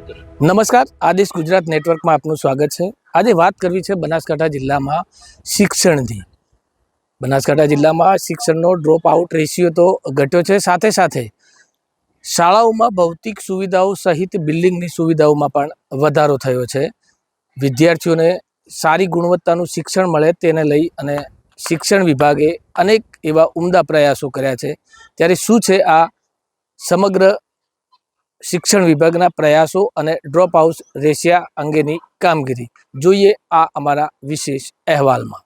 નમસ્કાર, આદેશ ગુજરાત નેટવર્કમાં આપનું સ્વાગત છે। આજે વાત કરવી છે બનાસકાંઠા જિલ્લામાં શિક્ષણની। બનાસકાંઠા જિલ્લામાં શિક્ષણનો ડ્રોપ આઉટ રેશિયો તો ઘટ્યો છે, સાથે સાથે શાળાઓમાં ભૌતિક સુવિધાઓ સહિત બિલ્ડિંગની સુવિધાઓમાં પણ વધારો થયો છે। વિદ્યાર્થીઓને સારી ગુણવત્તાનું શિક્ષણ મળે તેને લઈ અને શિક્ષણ વિભાગે અનેક એવા ઉમદા પ્રયાસો કર્યા છે। ત્યારે શું છે આ સમગ્ર શિક્ષણ વિભાગના પ્રયાસો અને ડ્રોપ આઉટ રેશિયા અંગેની કામગીરી જોઈએ આ અમારા વિશેષ અહેવાલમાં।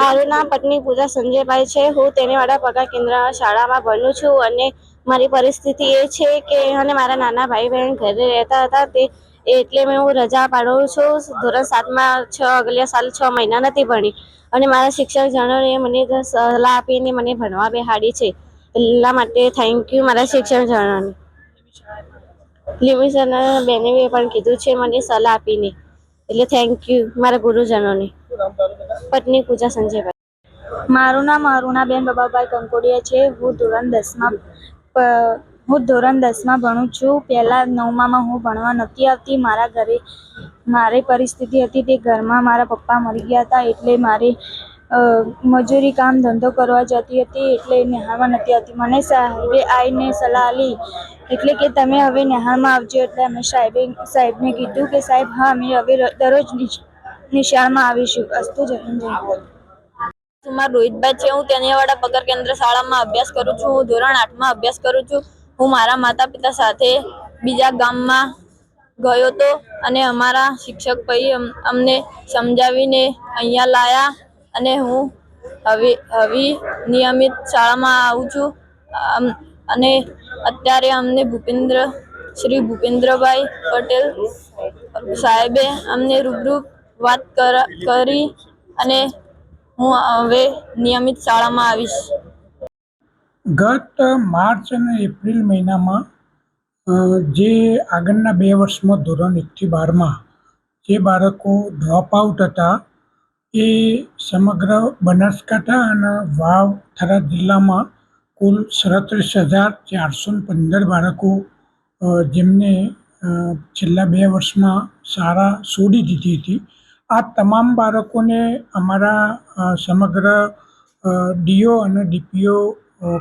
મારું નામ પત્ની પૂજા સંજયભાઈ છે। હું તેનેવાડા પગાર કેન્દ્ર શાળામાં ભણું છું અને મારી પરિસ્થિતિ એ છે કે અને મારા નાના ભાઈ બહેન ઘરે રહેતા હતા તે એટલે મેં હું રજા પાડું છું। ધોરણ 7માં અગલે સાલ 6 મહિના નથી ભણી અને મારા શિક્ષક જણોએ મને સલાહ આપીને મને ભણવા બેહાડી છે। એટલા માટે થેન્ક યુ મારા શિક્ષક જણોને। લિમિશન બેને પણ કીધું છે મને સલાહ આપીને, એટલે થેન્ક યુ મારા ગુરુજનોને। પત્ની પૂજા સંજયભાઈ। મારું નામ અરુણાબેન બાબાભાઈ કંકોડિયા છે। હું ધોરણ 10માં ભણું છું। પહેલા 9માં હું ભણવા નથી આવતી। મારા ઘરે મારી પરિસ્થિતિ હતી તે ઘરમાં મારા પપ્પા મરી ગયા હતા એટલે મારે મજૂરી કામ ધંધો કરવા જતી હતી એટલે નિહાળમાં નથી આવતી। મને સાહેબે આવીને સલાહ આપી એટલે કે તમે હવે નિહાળમાં આવજો। એટલે અમે સાહેબને કીધું કે સાહેબ હા અમે હવે દરરોજ નિશાળમાં આવીશું। અસ્તુ જય હિન્દ જય ભારત। મારું રોહિતભાઈ છે। હું તેનેવાડા પગાર કેન્દ્ર શાળામાં અભ્યાસ કરું છું। હું ધોરણ 8માં અભ્યાસ કરું છું। હું મારા માતા પિતા સાથે બીજા ગામમાં ગયો હતો અને અમારા શિક્ષક ભાઈ અમને સમજાવીને અહીંયા લાયા અને હું હવે નિયમિત શાળામાં આવું છું અને અત્યારે અમને શ્રી ભૂપેન્દ્રભાઈ પટેલ સાહેબે અમને રૂબરૂ વાત કરી અને હું હવે નિયમિત શાળામાં આવીશ। ગત માર્ચ અને એપ્રિલ મહિનામાં જે આગળના 2 વર્ષમાં ધોરણ 1થી 12માં જે બાળકો ડ્રોપ આઉટ હતા એ સમગ્ર બનાસકાંઠા અને વાવ થરાદ જિલ્લામાં કુલ 37,415 બાળકો જેમને છેલ્લા 2 વર્ષમાં શાળા છોડી દીધી હતી। આ તમામ બાળકોને અમારા સમગ્ર ડીઓ અને ડીપીઓ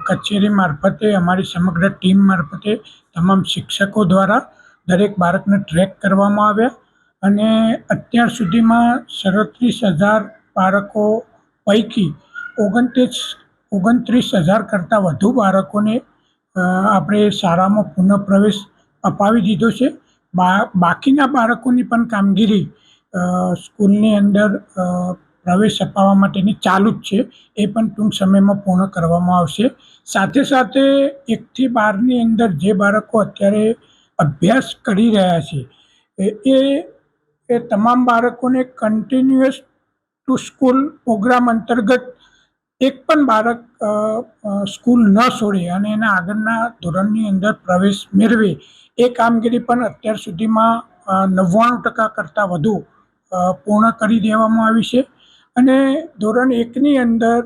કચેરી મારફતે અમારી સમગ્ર ટીમ મારફતે તમામ શિક્ષકો દ્વારા દરેક બાળકને ટ્રેક કરવામાં આવ્યા અને અત્યાર સુધીમાં 37,000 બાળકો પૈકી 29,000 કરતાં વધુ બાળકોને આપણે શાળામાં પુનઃપ્રવેશ અપાવી દીધો છે। બાકીના બાળકોની પણ કામગીરી સ્કૂલની અંદર પ્રવેશ અપાવવા માટેની ચાલુ જ છે। એ પણ ટૂંક સમયમાં પૂર્ણ કરવામાં આવશે। સાથે સાથે 1થી 12ની અંદર જે બાળકો અત્યારે અભ્યાસ કરી રહ્યા છે એ તમામ બાળકોને કન્ટિન્યુઅસ ટુ સ્કૂલ પ્રોગ્રામ અંતર્ગત એક પણ બાળક સ્કૂલ ન છોડે અને એના આગળના ધોરણની અંદર પ્રવેશ મેળવે એ કામગીરી પણ અત્યાર સુધીમાં 99% કરતાં વધુ પૂર્ણ કરી દેવામાં આવી છે અને ધોરણ 1ની અંદર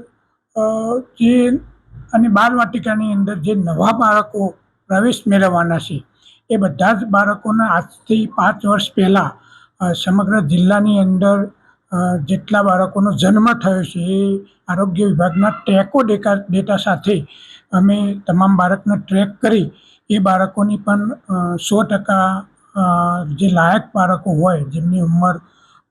અને બાલવાટિકાની અંદર જે નવા બાળકો પ્રવેશ મેળવવાના છે એ બધા જ બાળકોના આજથી 5 વર્ષ પહેલાં સમગ્ર જિલ્લાની અંદર જેટલા બાળકોનો જન્મ થયો છે એ આરોગ્ય વિભાગના ટ્રેકો ડેટા સાથે અમે તમામ બાળકને ટ્રેક કરી એ બાળકોની પણ 100% જે લાયક બાળકો હોય જેમની ઉંમર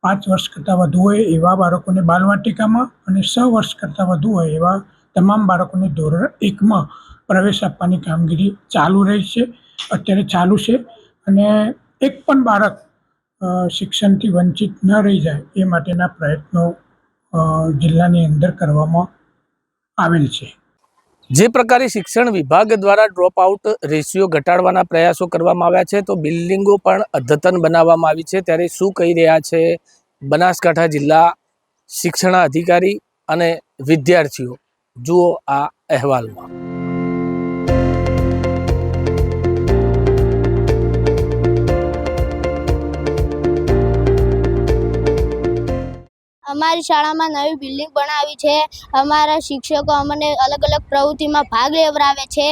5 વર્ષ કરતાં વધુ હોય એવા બાળકોને બાલવાટિકામાં અને 6 વર્ષ કરતાં વધુ હોય એવા તમામ બાળકોને ધોરણ 1માં પ્રવેશ આપવાની કામગીરી ચાલુ રહી છે, અત્યારે ચાલુ છે અને એક પણ બાળક શિક્ષણથી વંચિત ન રહી જાય એ માટેના પ્રયત્નો જિલ્લાની અંદર કરવામાં આવેલ છે। જે પ્રકારે શિક્ષણ વિભાગ દ્વારા ડ્રોપ આઉટ રેશિયો ઘટાડવાના પ્રયાસો કરવામાં આવ્યા છે તો બિલ્ડિંગો પણ અદ્યતન બનાવવામાં આવી છે। ત્યારે શું કહી રહ્યા છે બનાસકાંઠા જિલ્લા શિક્ષણાધિકારી અને વિદ્યાર્થીઓ, જુઓ આ અહેવાલમાં। અમારી શાળામાં નવી બિલ્ડિંગ બનાવી છે. અમારા શિક્ષકો અમને અલગ અલગ પ્રવૃત્તિમાં ભાગ લેવડાવે છે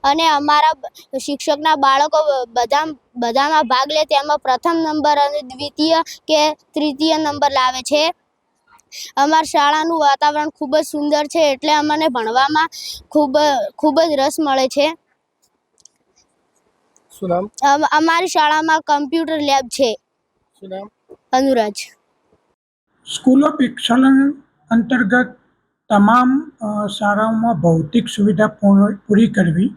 અને અમારા શિક્ષકના બાળકો બધામાં ભાગ લે તેમાં પ્રથમ નંબર અને દ્વિતીય કે તૃતીય નંબર લાવે છે. અમારી શાળાનું વાતાવરણ ખૂબ જ સુંદર છે એટલે અમને ભણવામાં ખૂબ જ રસ મળે છે. શું નામ? અમારી શાળામાં કમ્પ્યુટર લેબ છે. શું નામ? અનુરાજ. સ્કૂલ ઓફ એક્સલન્સ અંતર્ગત તમામ શાળાઓમાં ભૌતિક સુવિધા પૂરી કરવી,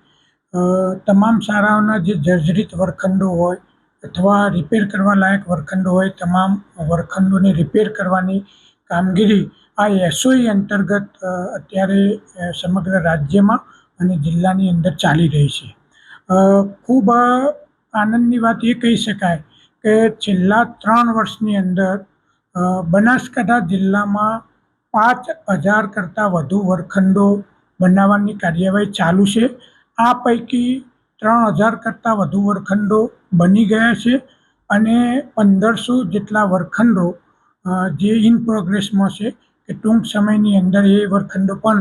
તમામ શાળાઓના જે જર્જરિત વર્ગખંડો હોય અથવા રિપેર કરવા લાયક વર્ગખંડો હોય તમામ વર્ગખંડોને રિપેર કરવાની કામગીરી આ એસઓઈ અંતર્ગત અત્યારે સમગ્ર રાજ્યમાં અને જિલ્લાની અંદર ચાલી રહી છે. ખૂબ આનંદની વાત એ કહી શકાય કે છેલ્લા 3 વર્ષની અંદર બનાસકાંઠા જિલ્લામાં 5,000 કરતાં વધુ વર્ગખંડો બનાવવાની કાર્યવાહી ચાલુ છે. આ પૈકી 3,000 કરતાં વધુ વર્ગખંડો બની ગયા છે અને 1,500 જેટલા વર્ગખંડો જે ઇન પ્રોગ્રેસમાં છે કે ટૂંક સમયની અંદર એ વર્ગખંડો પણ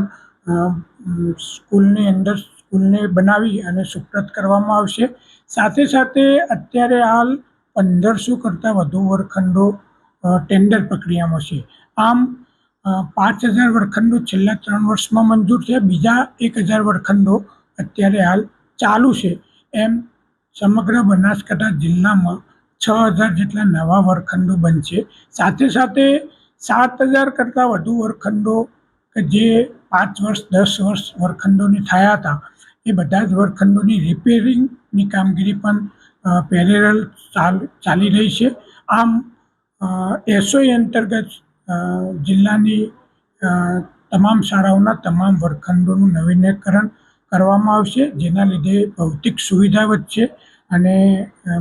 સ્કૂલને બનાવી અને સુપ્રત કરવામાં આવશે. સાથે સાથે અત્યારે હાલ 1,500 કરતાં વધુ વર્ગખંડો ટેન્ડર પ્રક્રિયામાં છે. આમ 5,000 વર્ગખંડો છેલ્લા 3 વર્ષમાં મંજૂર છે. બીજા 1,000 વર્ગખંડો અત્યારે હાલ ચાલુ છે. એમ સમગ્ર બનાસકાંઠા જિલ્લામાં 6,000 જેટલા નવા વર્ગખંડો બનશે. સાથે સાથે 7,000 કરતાં વધુ વર્ગખંડો કે જે 5 વર્ષ 10 વર્ષ વર્ગખંડોને થયા હતા એ બધા જ વર્ગખંડોની રિપેરિંગની કામગીરી પણ પેરેલલ ચાલી રહી છે. આમ એસઓઈ અંતર્ગત જિલ્લાની તમામ શાળાઓના તમામ વર્ગખંડોનું નવીનીકરણ કરવામાં આવશે, જેના લીધે ભૌતિક સુવિધા વધશે અને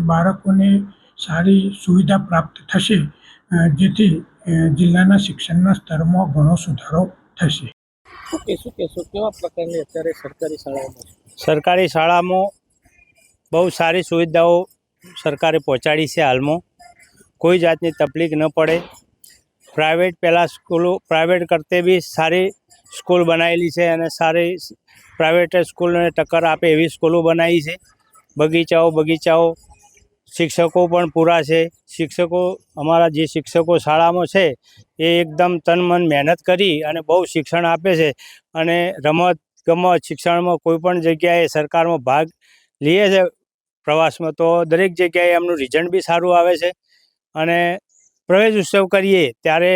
બાળકોને સારી સુવિધા પ્રાપ્ત થશે, જેથી જિલ્લાના શિક્ષણના સ્તરમાં ઘણો સુધારો થશે. શું કહેશો કેવા પ્રકારની અત્યારે સરકારી શાળાઓમાં? સરકારી શાળામાં બહુ સારી સુવિધાઓ સરકારે પહોંચાડી છે. હાલમાં કોઈ જાતની તકલીફ ન પડે. પ્રાઇવેટ કરતે બી સારી સ્કૂલ બનાવેલી છે અને સારી પ્રાઇવેટ સ્કૂલને ટક્કર આપે એવી સ્કૂલો બનાવી છે. બગીચાઓ શિક્ષકો પણ પૂરા છે. અમારા જે શિક્ષકો શાળામાં છે એ એકદમ તન મન મહેનત કરી અને બહુ શિક્ષણ આપે છે અને રમત ગમત શિક્ષણમાં કોઈ પણ જગ્યાએ સરકારમાં ભાગ લે છે પ્રવાસમાં, તો દરેક જગ્યાએ એમનું રિઝલ્ટ બી સારું આવે છે. અને પ્રવેશ ઉત્સવ કરીએ ત્યારે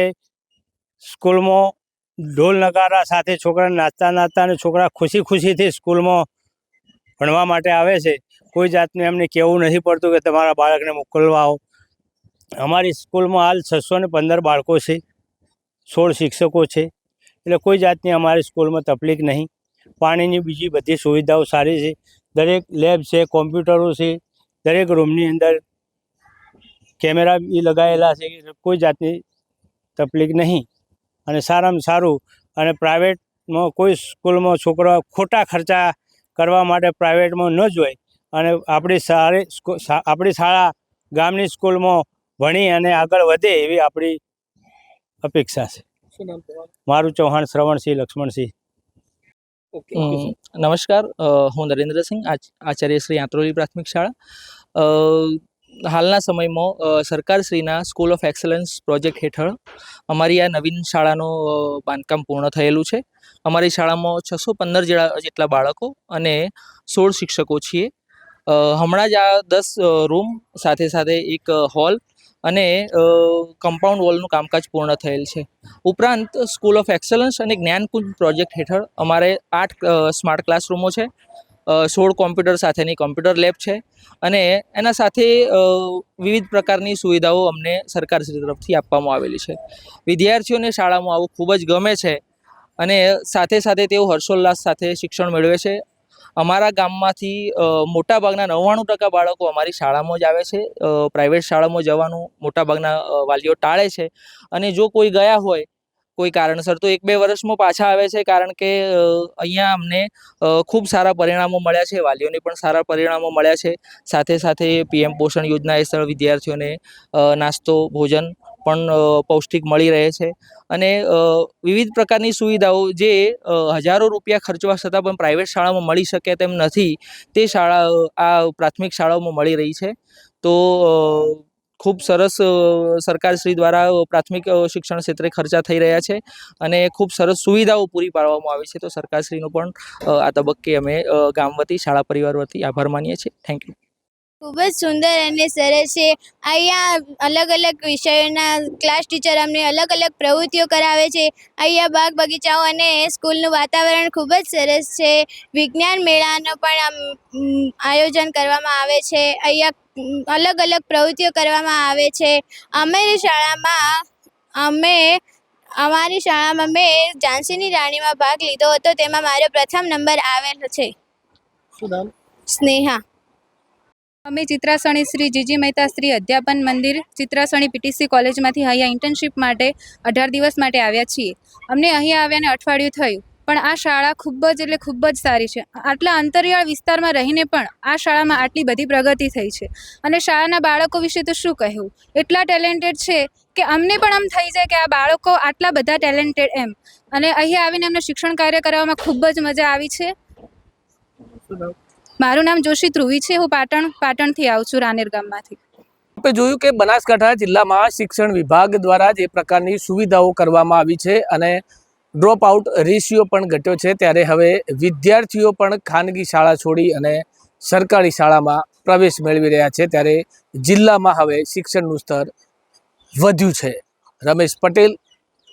સ્કૂલમાં ઢોલ નગારા સાથે છોકરા નાચતા અને છોકરા ખુશીથી સ્કૂલમાં ભણવા માટે આવે છે. કોઈ જાતનું એમને કહેવું નથી પડતું કે તમારા બાળકને મોકલવા આવો. અમારી સ્કૂલમાં હાલ 615 બાળકો છે, 16 શિક્ષકો છે, એટલે કોઈ જાતની અમારી સ્કૂલમાં તકલીફ નહીં. પાણીની બીજી બધી સુવિધાઓ સારી છે. દરેક લેબ છે, કોમ્પ્યુટરો છે, દરેક રૂમની અંદર કેમેરા બી લગાવેલા છે. કોઈ જાતની તકલીફ નહીં અને સારામાં સારું. અને પ્રાઇવેટમાં કોઈ સ્કૂલમાં છોકરા ખોટા ખર્ચા કરવા માટે પ્રાઇવેટમાં ન જોઈએ અને આપણી શાળા ગામની સ્કૂલમાં ભણી અને આગળ વધે એવી આપણી અપેક્ષા છે. શું નામ તમારું? મારું ચૌહાણ શ્રવણસિંહ લક્ષ્મણસિંહ. નમસ્કાર, હું નરેન્દ્રસિંહ, આચાર્ય શ્રી આંત્રોલી પ્રાથમિક શાળા. હાલના સમયમાં સરકારશ્રીના સ્કૂલ ઓફ એક્સલન્સ પ્રોજેક્ટ હેઠળ અમારી આ નવીન શાળાનું બાંધકામ પૂર્ણ થયેલું છે. અમારી શાળામાં 615 જેટલા બાળકો અને 16 શિક્ષકો છીએ. હમણાં જ આ 10 રૂમ સાથે એક હોલ અને કમ્પાઉન્ડ વોલનું કામકાજ પૂર્ણ થયેલ છે. ઉપરાંત સ્કૂલ ઓફ એક્સલન્સ અને જ્ઞાનકુંજ પ્રોજેક્ટ હેઠળ અમારે 8 સ્માર્ટ ક્લાસરૂમો છે, 16 કોમ્પ્યુટર સાથેની કોમ્પ્યુટર લેબ છે અને એના સાથે વિવિધ પ્રકારની સુવિધાઓ અમને સરકારશ્રી તરફથી આપવામાં આવેલી છે. વિદ્યાર્થીઓને શાળામાં આવવું ખૂબ જ ગમે છે અને સાથે તેઓ હર્ષોલ્લાસ સાથે શિક્ષણ મેળવે છે. અમારા ગામમાંથી મોટાભાગના 99% બાળકો અમારી શાળામાં જ આવે છે. પ્રાઇવેટ શાળામાં જવાનું મોટાભાગના વાલીઓ ટાળે છે અને જો કોઈ ગયા હોય કોઈ કારણસર તો 1-2 વર્ષમાં પાછા આવે છે, કારણ કે અહીંયા અમને ખૂબ સારા પરિણામો મળ્યા છે, વાલીઓને પણ સારા પરિણામો મળ્યા છે. સાથે PM પોષણ યોજના હેઠળ વિદ્યાર્થીઓને નાસ્તો ભોજન પણ પૌષ્ટિક મળી રહે છે અને વિવિધ પ્રકારની સુવિધાઓ જે હજારો રૂપિયા ખર્ચવા છતાં પણ પ્રાઇવેટ શાળામાં મળી શકે તેમ નથી, તે શાળા આ પ્રાથમિક શાળાઓમાં મળી રહી છે. તો ખૂબ સરસ સરકારશ્રી દ્વારા પ્રાથમિક શિક્ષણ ક્ષેત્રે ખર્ચા થઈ રહ્યા છે અને ખૂબ સરસ સુવિધાઓ પૂરી પાડવામાં આવી છે. તો સરકારશ્રીનો પણ આ તબક્કે અમે ગામ વતી, શાળા પરિવાર વતી આભાર માનીએ છીએ. Thank you. ખૂબ જ સુંદર અને સરસ છે. અહીંયા અલગ અલગ વિષયોના ક્લાસ ટીચર અમને અલગ અલગ પ્રવૃત્તિઓ કરાવે છે. અહીંયા બાગ બગીચાઓ અને સ્કૂલનું વાતાવરણ ખૂબ જ સરસ છે. વિજ્ઞાન મેળાનો પણ આયોજન કરવામાં આવે છે. અહીંયા અલગ અલગ પ્રવૃત્તિઓ કરવામાં આવે છે. અમારી શાળામાં મેં ઝાંસીની રાણીમાં ભાગ લીધો હતો. તેમાં મારો પ્રથમ નંબર આવેલો છે. શું નામ? સ્નેહા. અમે ચિત્રાસણી શ્રી જીજી મહેતા શ્રી અધ્યાપન મંદિર ચિત્રાસણી પીટીસી કોલેજમાંથી અહીંયા ઇન્ટર્નશીપ માટે 18 દિવસ માટે આવ્યા છીએ. અમને અહીંયા આવ્યાને અઠવાડિયું થયું, પણ આ શાળા ખૂબ જ સારી છે. આટલા અંતરિયાળ વિસ્તારમાં રહીને પણ આ શાળામાં આટલી બધી પ્રગતિ થઈ છે અને શાળાના બાળકો વિશે તો શું કહેવું, એટલા ટેલેન્ટેડ છે કે અમને પણ આમ થઈ જાય કે આ બાળકો આટલા બધા ટેલેન્ટેડ એમ. અને અહીંયા આવીને અમને શિક્ષણ કાર્ય કરવામાં ખૂબ જ મજા આવી છે. મારું નામ જોશી ધ્રુવી છે. હું પાટણથી આવું છું, રાનેર ગામમાંથી. આપણે જોયું કે બનાસકાંઠા જિલ્લામાં શિક્ષણ વિભાગ દ્વારા જે પ્રકારની સુવિધાઓ કરવામાં આવી છે અને ડ્રોપ આઉટ રેશિયો પણ ઘટ્યો છે, ત્યારે હવે વિદ્યાર્થીઓ પણ ખાનગી શાળા છોડી અને સરકારી શાળામાં પ્રવેશ મેળવી રહ્યા છે. ત્યારે જિલ્લામાં હવે શિક્ષણનું સ્તર વધ્યું છે. રમેશ પટેલ,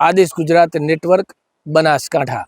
આદેશ ગુજરાત નેટવર્ક, બનાસકાંઠા.